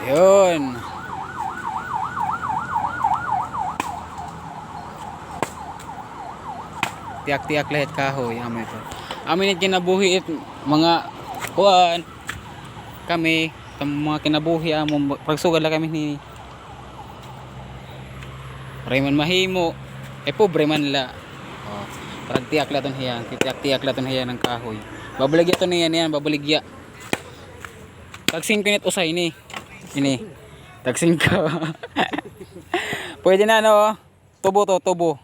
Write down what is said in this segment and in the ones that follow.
Yun. Tiyak-tiyak lahat kahoy amoy ito. Amin kinabuhi it mga kuan kami mga kinabuhi amo pagsugad la kami ni Raymond mahimo pobre man la. Oh, parang tiyak la ton hiya, tiyak-tiyak la ton hiya ng kahoy. Babaligya to niyan, babaligya. Tag 5 minute usay ni. Ini. Tag 5. Pwede na no. Tubo to, tubo.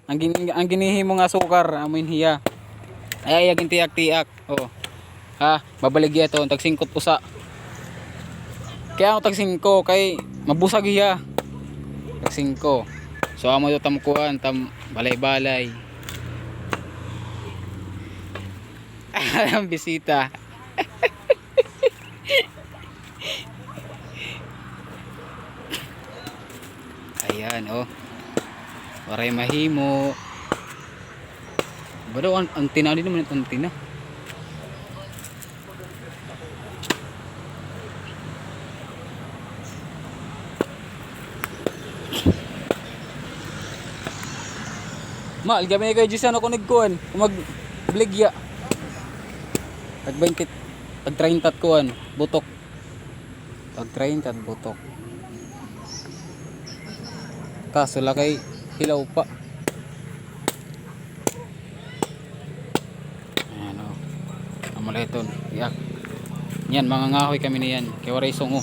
Ang ginihi mo nga sukar amoy hiya. Ay agin tiyak-tiyak. Oh. Ha, babaligya to tag 5 usa. Kaya ang tag 5 kay mabusag hiya. Tag 5. So amo to tamkuan tam balay-balay. Ang bisita. Ayan oh. Waray mahimo. Bado ang tina din naman ang tina. Ma, gabi kay Jisa no kunig kuan, mag bligya. Tag 20, tag 30 kuan, butok. Tag 30 butok. Kaso la kay hilaw pa. Ayan o. Amuleton. Yak. Yan, mga ngahoy kami niyan. Kaya waray sungo.